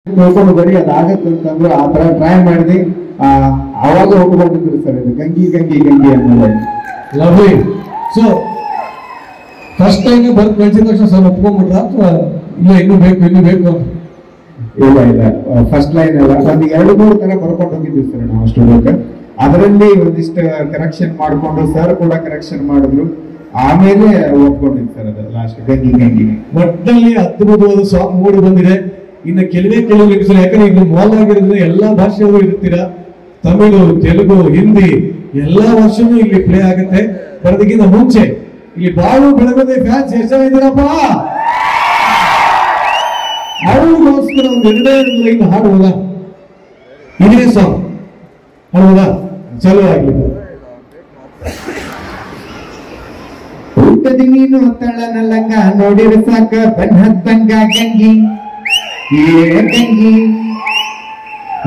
ತಿಳ್ಕೊಂಡು ಬರೀ ಅದಾಗತ್ತೆ ಅಂತಂದ್ರು ಆ ತರ ಟ್ರೈ ಮಾಡಿದ್ವಿ. ಅವಾಗ ಒಪ್ಕೊಂಡಿದ್ರು ಸರ್ ಇದು ಗಂಗಿ ಗಂಗಿ ಗಂಗಿ ಅನ್ನೋದು. ಲವ್ಲಿ. ಸೊ ಫಸ್ಟ್ ಟೈಮ್ ಬರ್ತ್ ಕಳಿಸಿದ ತಕ್ಷಣ ಸರ್ ಒಪ್ಕೊಂಡ್ಬಿಟ್ರ ಅಥವಾ ಇಲ್ಲ ಇನ್ನೂ ಬೇಕು ಅಂತ? ಇಲ್ಲ ಇಲ್ಲ, ಫಸ್ಟ್ ಲೈನ್ ಅಲ್ಲ, ಒಂದು 2-3 ತರ ಬರ್ಕೊಂಡು ಹೋಗಿದ್ವಿ ಸರ್ ನಾವು ಸ್ಟುಡಿಯೋಕ್ಕೆ. ಅದರಲ್ಲಿ ಒಂದಿಷ್ಟು ಕರೆಕ್ಷನ್ ಮಾಡ್ಕೊಂಡು ಸರ್ ಕೂಡ ಕರೆಕ್ಷನ್ ಮಾಡಿದ್ರು, ಆಮೇಲೆ ಒಪ್ಕೊಂಡಿದ್ದು ಸರ್ ಅದು ಲಾಸ್ಟ್ ಗಂಗಿ ಗಂಗಿ. ಒಟ್ಟಿನಲ್ಲಿ ಅದ್ಭುತವಾದ ಸಾಂಗ್ ಮೂಡಿ ಬಂದಿದೆ. ಇನ್ನು ಕೆಲವೇ ನಿಮಿಷ, ಯಾಕಂದ್ರೆ ಇದು ಮಾಲ್ ಆಗಿರೋದ್ರಿಂದ ಎಲ್ಲಾ ಭಾಷೆಯವರು ಇರ್ತೀರಾ, ತಮಿಳು, ತೆಲುಗು, ಹಿಂದಿ ಎಲ್ಲಾ ವರ್ಷನೂ ಇಲ್ಲಿ ಪ್ಲೇ ಆಗುತ್ತೆ. ಬರೋದಕ್ಕಿಂತ ಮುಂಚೆ ಇಲ್ಲಿ ಬಾಳು ಬೆಳಗದೆ ಫ್ಯಾನ್ಸ್ ಎಷ್ಟು ಜನ ಇದ್ದೀರಪ್ಪ? ಅವ್ರಿಗೋಸ್ಕರ ಒಂದು 2 ಲೈನ್ ಹಾಡುವುದ? ಇದೇ ಸಾಂಗ್ ಹಾಡುವುದ? ಚಲೋ ಆಗ್ಲಿ. ಊಟದಿ ನೀನು ತಳನಲ್ಲಂಗ ನೋಡಿರ ಸಾಕ ಬನ್ನತ್ತಂಗ ಗಂಗಿ ಗಂಗಿ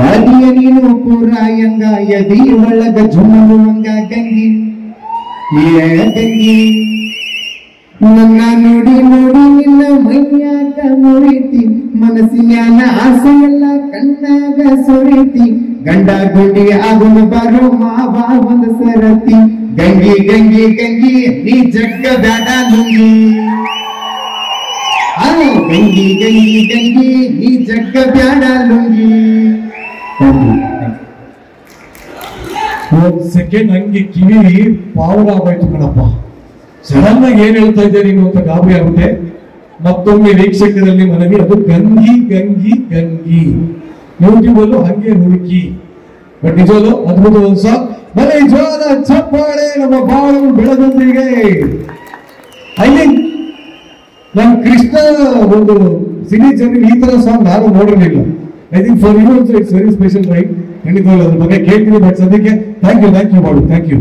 ಅದಿಯ ನೀನು ಪೂರಾಯಂಗ ಯದಿ ಒಳಗ ಜುಮ್ಮುವಂಗ ಗಂಗಿ ಗಂಗಿ ನನ್ನ ನೋಡಿ ನೋಡಿ ನಿನ್ನ ಮೈಯಾಗ ಮುರಿತಿ, ಮನಸ್ಸಿನ ಆಸೆ ಎಲ್ಲ ಕಣ್ಣಾಗ ಸುರಿತಿ, ಗಂಡ ಗುಂಡಿ ಆಗುನ ಬಾರೋ ಮಾವ ಒಂದ ಸರತಿ, ಗಂಗಿ ಗಂಗಿ ಗಂಗಿ ನೀ ಜಗ್ಗ ಬ್ಯಾಡ ಲುಂಗಿ, ಗಂಗಿ ಗಂಗಿ ಗಂಗಿ ನೀ ಜಗ್ಗ ಬ್ಯಾಡ ಲುಂಗಿ. ಒಂದ್ ಸೆಕೆಂಡ್ ಹಂಗೆ ಕಿವಿ ಪಾವರ ಆಗೋಯ್ತು ಕಣಪ್ಪ. ಸಡನ್ ಆಗಿ ಏನ್ ಹೇಳ್ತಾ ಇದ್ದೇನೆ ನೀನು ಅಂತ ಗಾಬರಿ ಆಗುತ್ತೆ. ಮತ್ತೊಮ್ಮೆ ವೀಕ್ಷಕರಲ್ಲಿ ಮನವಿ, ಅದು ಗಂಗಿ ಗಂಗಿ ಗಂಗಿ. ಯೂಟ್ಯೂಬ್ ಅಲ್ಲೂ ಹಂಗೆ ಹುಡುಕಿ. ಬಟ್ ನಿಜವಲ್ಲೂ ಅದ್ಭುತವಾದ ಸಾಂಗ್. ಬರೀ ಜೋರ ಚಪ್ಪಾಳೆ ನಮ್ಮ ಬಾಳು ಬೆಳಗೊಂದಿಗೆ. ಐ ಥಿಂಕ್ ನಮ್ಮ ಕೃಷ್ಣ ಒಂದು ಸಿರೀಸ್ ಅಲ್ಲಿ ಈ ತರ ಸಾಂಗ್ ನಾನು ನೋಡಿರಲಿಲ್ಲ. I think for you also it's very special right. ಖಂಡಿತವಾಗ್ಲೂ ಅದ್ರ ಬಗ್ಗೆ ಕೇಳ್ತೀನಿ. ಬಟ್ ಸದ್ಯಕ್ಕೆ ಥ್ಯಾಂಕ್ ಯು ಬಾಳು, ಥ್ಯಾಂಕ್ ಯು.